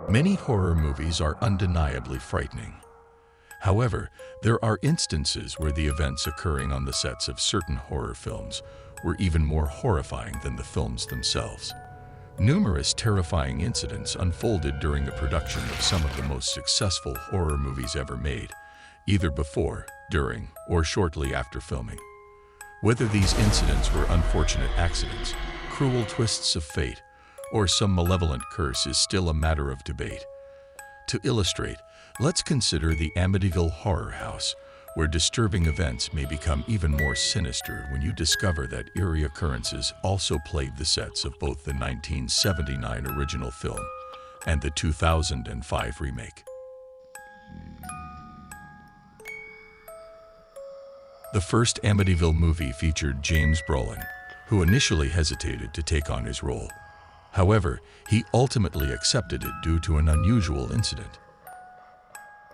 Many horror movies are undeniably frightening. However, there are instances where the events occurring on the sets of certain horror films were even more horrifying than the films themselves. Numerous terrifying incidents unfolded during the production of some of the most successful horror movies ever made, either before, during, or shortly after filming. Whether these incidents were unfortunate accidents, cruel twists of fate, or some malevolent curse is still a matter of debate. To illustrate, let's consider the Amityville Horror House, where disturbing events may become even more sinister when you discover that eerie occurrences also plagued the sets of both the 1979 original film and the 2005 remake. The first Amityville movie featured James Brolin, who initially hesitated to take on his role. However, he ultimately accepted it due to an unusual incident.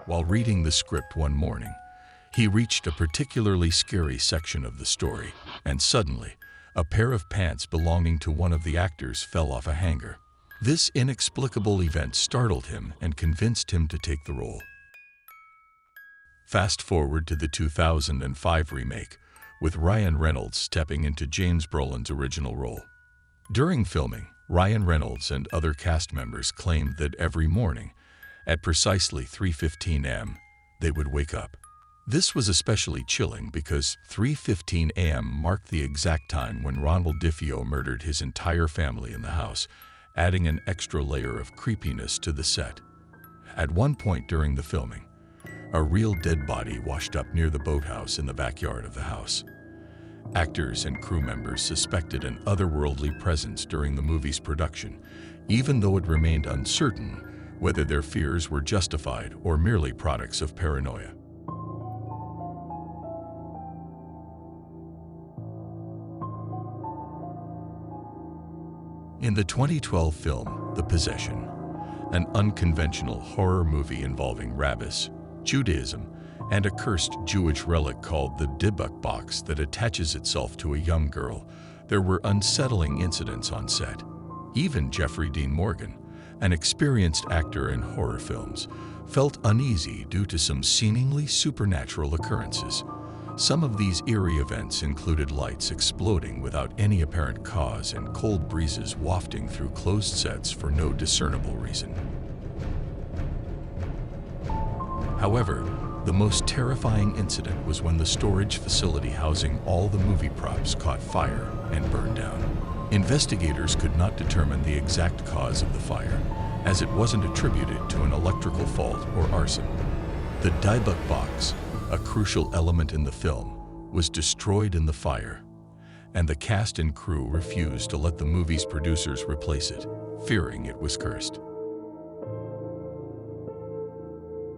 While reading the script one morning, he reached a particularly scary section of the story, and suddenly, a pair of pants belonging to one of the actors fell off a hanger. This inexplicable event startled him and convinced him to take the role. Fast forward to the 2005 remake, with Ryan Reynolds stepping into James Brolin's original role. During filming, Ryan Reynolds and other cast members claimed that every morning, at precisely 3:15 a.m., they would wake up. This was especially chilling because 3:15 a.m. marked the exact time when Ronald DeFeo murdered his entire family in the house, adding an extra layer of creepiness to the set. At one point during the filming, a real dead body washed up near the boathouse in the backyard of the house. Actors and crew members suspected an otherworldly presence during the movie's production, even though it remained uncertain whether their fears were justified or merely products of paranoia. In the 2012 film, The Possession, an unconventional horror movie involving rabbits, Judaism, and a cursed Jewish relic called the Dybbuk box that attaches itself to a young girl, there were unsettling incidents on set. Even Jeffrey Dean Morgan, an experienced actor in horror films, felt uneasy due to some seemingly supernatural occurrences. Some of these eerie events included lights exploding without any apparent cause and cold breezes wafting through closed sets for no discernible reason. However, the most terrifying incident was when the storage facility housing all the movie props caught fire and burned down. Investigators could not determine the exact cause of the fire, as it wasn't attributed to an electrical fault or arson. The Dybbuk box, a crucial element in the film, was destroyed in the fire, and the cast and crew refused to let the movie's producers replace it, fearing it was cursed.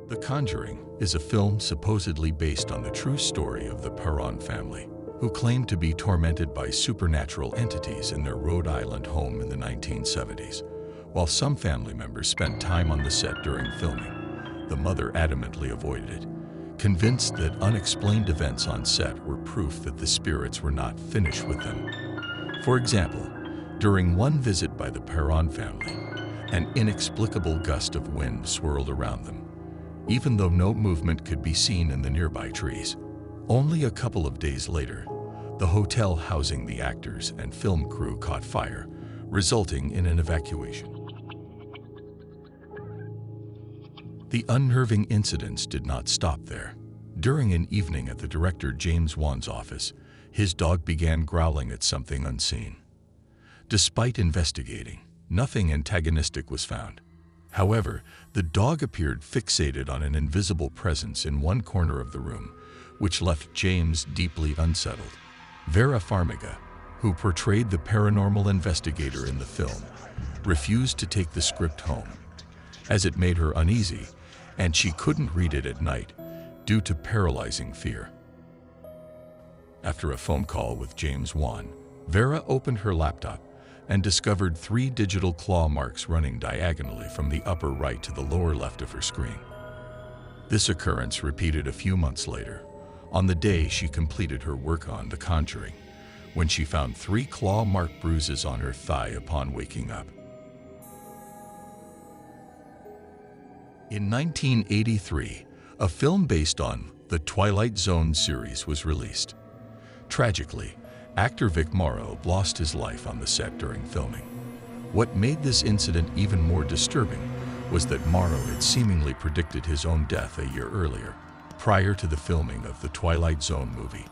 The Conjuring is a film supposedly based on the true story of the Perron family, who claimed to be tormented by supernatural entities in their Rhode Island home in the 1970s. While some family members spent time on the set during filming, the mother adamantly avoided it, convinced that unexplained events on set were proof that the spirits were not finished with them. For example, during one visit by the Perron family, an inexplicable gust of wind swirled around them, even though no movement could be seen in the nearby trees. Only a couple of days later, the hotel housing the actors and film crew caught fire, resulting in an evacuation. The unnerving incidents did not stop there. During an evening at the director James Wan's office, his dog began growling at something unseen. Despite investigating, nothing antagonistic was found. However, the dog appeared fixated on an invisible presence in one corner of the room, which left James deeply unsettled. Vera Farmiga, who portrayed the paranormal investigator in the film, refused to take the script home, as it made her uneasy, and she couldn't read it at night due to paralyzing fear. After a phone call with James Wan, Vera opened her laptop and discovered 3 digital claw marks running diagonally from the upper right to the lower left of her screen. This occurrence repeated a few months later, on the day she completed her work on The Conjuring, when she found 3 claw-mark bruises on her thigh upon waking up. In 1983, a film based on the Twilight Zone series was released. Tragically, actor Vic Morrow lost his life on the set during filming. What made this incident even more disturbing was that Morrow had seemingly predicted his own death a year earlier. Prior to the filming of the Twilight Zone movie,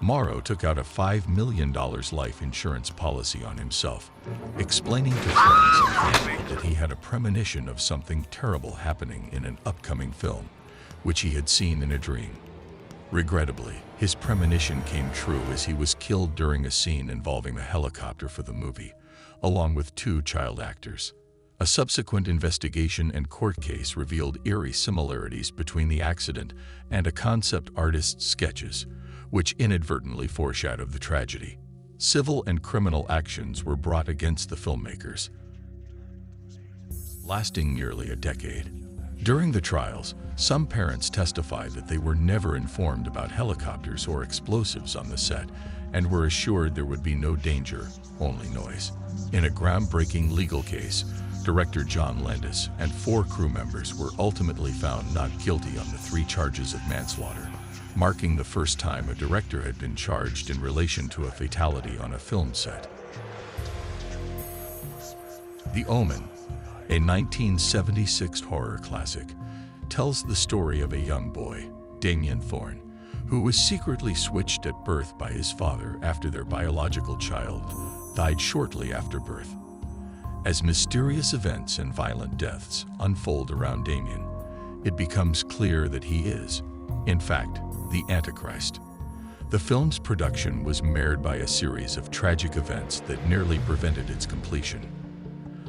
Morrow took out a $5 million life insurance policy on himself, explaining to friends and family that he had a premonition of something terrible happening in an upcoming film, which he had seen in a dream. Regrettably, his premonition came true as he was killed during a scene involving a helicopter for the movie, along with 2 child actors. A subsequent investigation and court case revealed eerie similarities between the accident and a concept artist's sketches, which inadvertently foreshadowed the tragedy. Civil and criminal actions were brought against the filmmakers, lasting nearly a decade. During the trials, some parents testified that they were never informed about helicopters or explosives on the set and were assured there would be no danger, only noise. In a groundbreaking legal case, director John Landis and 4 crew members were ultimately found not guilty on the 3 charges of manslaughter, marking the first time a director had been charged in relation to a fatality on a film set. The Omen, a 1976 horror classic, tells the story of a young boy, Damien Thorne, who was secretly switched at birth by his father after their biological child died shortly after birth. As mysterious events and violent deaths unfold around Damien, it becomes clear that he is, in fact, the Antichrist. The film's production was marred by a series of tragic events that nearly prevented its completion.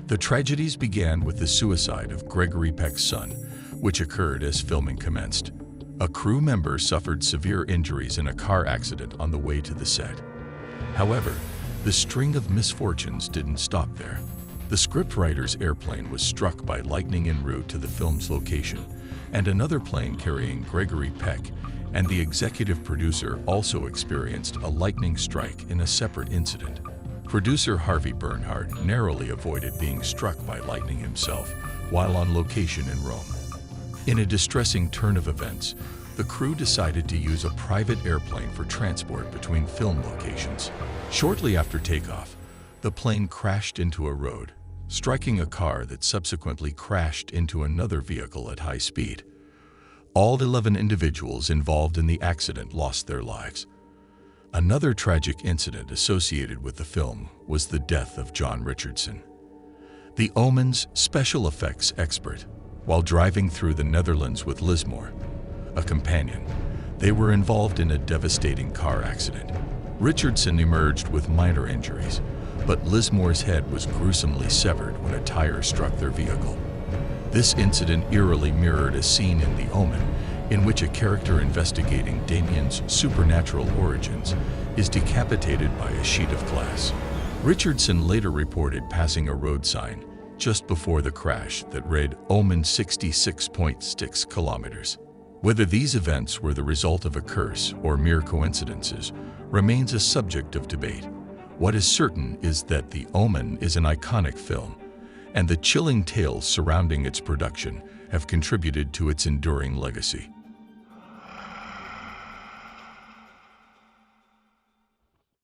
The tragedies began with the suicide of Gregory Peck's son, which occurred as filming commenced. A crew member suffered severe injuries in a car accident on the way to the set. However, the string of misfortunes didn't stop there. The scriptwriter's airplane was struck by lightning en route to the film's location, and another plane carrying Gregory Peck and the executive producer also experienced a lightning strike in a separate incident. Producer Harvey Bernhard narrowly avoided being struck by lightning himself while on location in Rome. In a distressing turn of events, the crew decided to use a private airplane for transport between film locations. Shortly after takeoff, the plane crashed into a road, striking a car that subsequently crashed into another vehicle at high speed. All 11 individuals involved in the accident lost their lives. Another tragic incident associated with the film was the death of John Richardson, The Omen's special effects expert. While driving through the Netherlands with Lismore, a companion, they were involved in a devastating car accident. Richardson emerged with minor injuries, but Lismore's head was gruesomely severed when a tire struck their vehicle. This incident eerily mirrored a scene in The Omen in which a character investigating Damien's supernatural origins is decapitated by a sheet of glass. Richardson later reported passing a road sign just before the crash that read Omen 66.6 kilometers. Whether these events were the result of a curse or mere coincidences remains a subject of debate. What is certain is that The Omen is an iconic film, and the chilling tales surrounding its production have contributed to its enduring legacy.